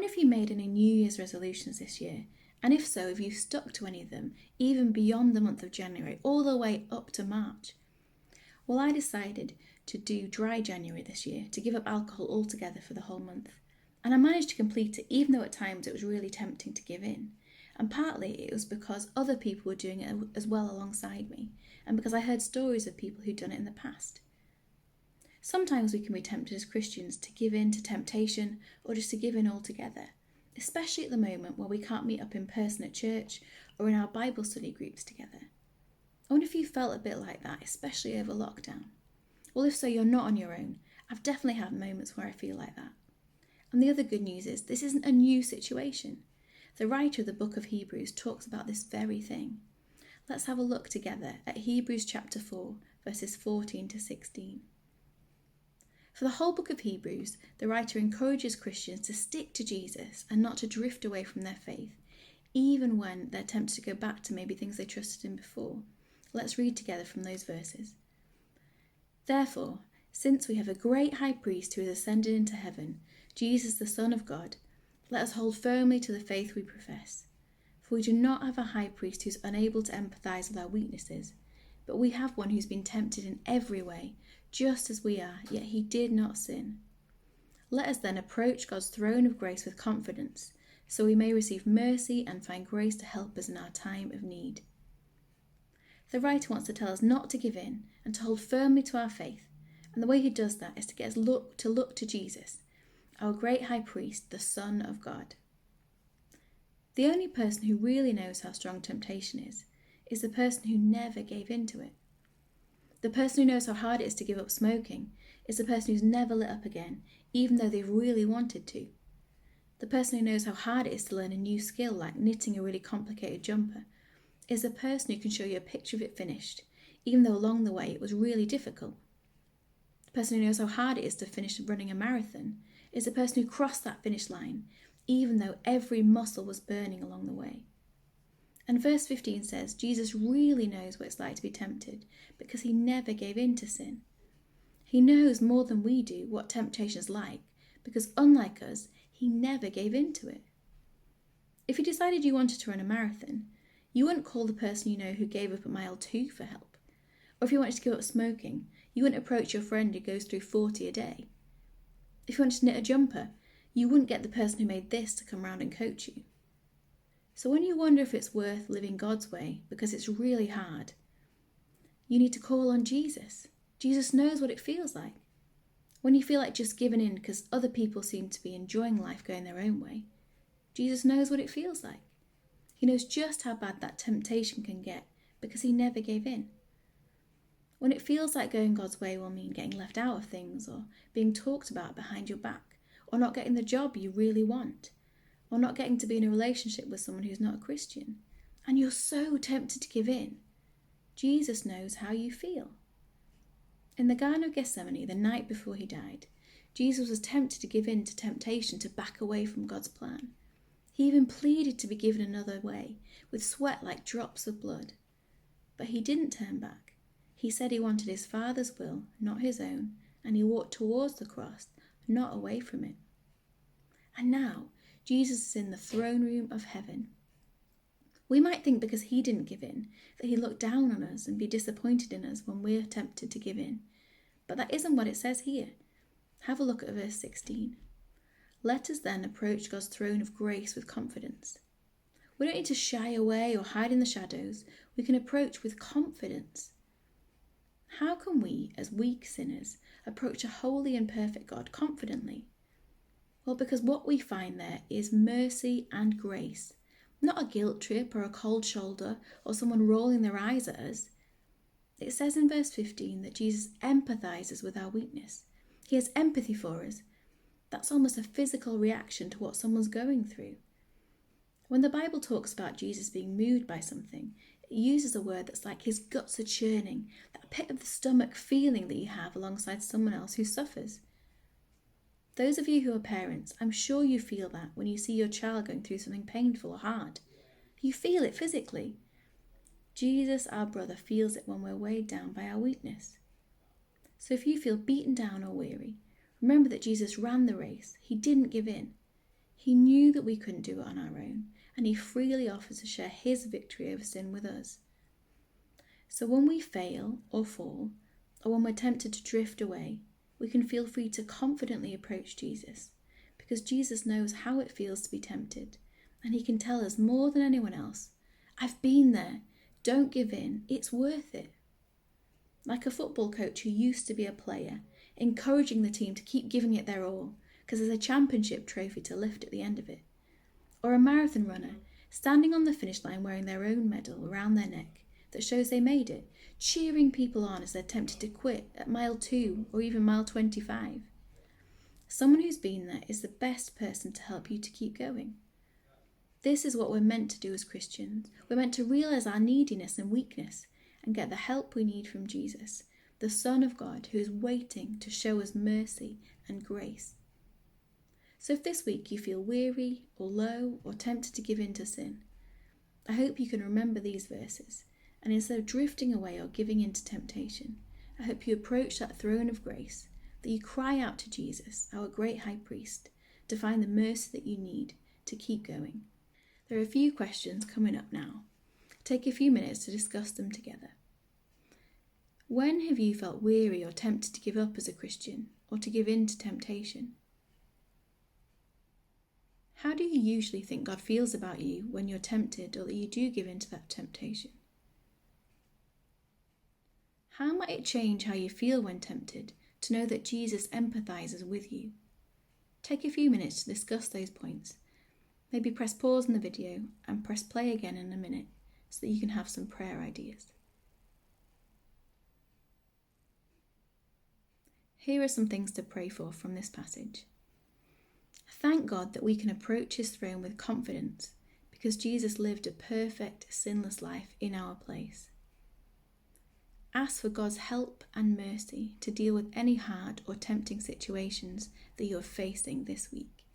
wonder if you made any New Year's resolutions this year, and if so, have you stuck to any of them, even beyond the month of January, all the way up to March? Well, I decided to do dry January this year, to give up alcohol altogether for the whole month. And I managed to complete it, even though at times it was really tempting to give in. And partly it was because other people were doing it as well alongside me, and because I heard stories of people who'd done it in the past. Sometimes we can be tempted as Christians to give in to temptation, or just to give in altogether, especially at the moment where we can't meet up in person at church or in our Bible study groups together. I wonder if you felt a bit like that, especially over lockdown. Well, if so, you're not on your own. I've definitely had moments where I feel like that. And the other good news is this isn't a new situation. The writer of the book of Hebrews talks about this very thing. Let's have a look together at Hebrews chapter 4, verses 14 to 16. For the whole book of Hebrews, the writer encourages Christians to stick to Jesus and not to drift away from their faith, even when they're tempted to go back to maybe things they trusted in before. Let's read together from those verses. Therefore, since we have a great high priest who has ascended into heaven, Jesus the Son of God, let us hold firmly to the faith we profess. For we do not have a high priest who's unable to empathise with our weaknesses, but we have one who's been tempted in every way, just as we are, yet he did not sin. Let us then approach God's throne of grace with confidence, so we may receive mercy and find grace to help us in our time of need. The writer wants to tell us not to give in and to hold firmly to our faith, and the way he does that is to get us to look to Jesus, our great high priest, the Son of God. The only person who really knows how strong temptation is the person who never gave in to it. The person who knows how hard it is to give up smoking is the person who's never lit up again, even though they've really wanted to. The person who knows how hard it is to learn a new skill like knitting a really complicated jumper is the person who can show you a picture of it finished, even though along the way it was really difficult. The person who knows how hard it is to finish running a marathon is the person who crossed that finish line, even though every muscle was burning along the way. And verse 15 says Jesus really knows what it's like to be tempted because he never gave in to sin. He knows more than we do what temptation is like because, unlike us, he never gave in to it. If you decided you wanted to run a marathon, you wouldn't call the person you know who gave up at mile 2 for help. Or if you wanted to give up smoking, you wouldn't approach your friend who goes through 40 a day. If you wanted to knit a jumper, you wouldn't get the person who made this to come round and coach you. So when you wonder if it's worth living God's way because it's really hard, you need to call on Jesus. Jesus knows what it feels like. When you feel like just giving in because other people seem to be enjoying life going their own way, Jesus knows what it feels like. He knows just how bad that temptation can get because he never gave in. When it feels like going God's way will mean getting left out of things or being talked about behind your back or not getting the job you really want or not getting to be in a relationship with someone who's not a Christian, and you're so tempted to give in, Jesus knows how you feel. In the Garden of Gethsemane, the night before he died, Jesus was tempted to give in to temptation to back away from God's plan. He even pleaded to be given another way, with sweat like drops of blood. But he didn't turn back. He said he wanted his Father's will, not his own, and he walked towards the cross, not away from it. And now, Jesus is in the throne room of heaven. We might think because he didn't give in, that he looked down on us and be disappointed in us when we're tempted to give in. But that isn't what it says here. Have a look at verse 16. Let us then approach God's throne of grace with confidence. We don't need to shy away or hide in the shadows. We can approach with confidence. How can we, as weak sinners, approach a holy and perfect God confidently? Well, because what we find there is mercy and grace, not a guilt trip or a cold shoulder or someone rolling their eyes at us. It says in verse 15 that Jesus empathizes with our weakness. He has empathy for us. That's almost a physical reaction to what someone's going through. When the Bible talks about Jesus being moved by something, it uses a word that's like his guts are churning, that pit of the stomach feeling that you have alongside someone else who suffers. Those of you who are parents, I'm sure you feel that when you see your child going through something painful or hard. You feel it physically. Jesus, our brother, feels it when we're weighed down by our weakness. So if you feel beaten down or weary, remember that Jesus ran the race. He didn't give in. He knew that we couldn't do it on our own, and he freely offers to share his victory over sin with us. So when we fail or fall, or when we're tempted to drift away, we can feel free to confidently approach Jesus, because Jesus knows how it feels to be tempted, and he can tell us more than anyone else, I've been there, don't give in, it's worth it. Like a football coach who used to be a player, encouraging the team to keep giving it their all, because there's a championship trophy to lift at the end of it. Or a marathon runner, standing on the finish line wearing their own medal around their neck that shows they made it, cheering people on as they're tempted to quit at mile 2 or even mile 25. Someone who's been there is the best person to help you to keep going. This is what we're meant to do as Christians. We're meant to realise our neediness and weakness and get the help we need from Jesus, the Son of God, who is waiting to show us mercy and grace. So if this week you feel weary or low or tempted to give in to sin, I hope you can remember these verses, and instead of drifting away or giving in to temptation, I hope you approach that throne of grace, that you cry out to Jesus, our great high priest, to find the mercy that you need to keep going. There are a few questions coming up now. Take a few minutes to discuss them together. When have you felt weary or tempted to give up as a Christian or to give in to temptation? How do you usually think God feels about you when you're tempted or that you do give in to that temptation? How might it change how you feel when tempted to know that Jesus empathizes with you? Take a few minutes to discuss those points. Maybe press pause in the video and press play again in a minute so that you can have some prayer ideas. Here are some things to pray for from this passage. Thank God that we can approach his throne with confidence because Jesus lived a perfect, sinless life in our place. Ask for God's help and mercy to deal with any hard or tempting situations that you are facing this week.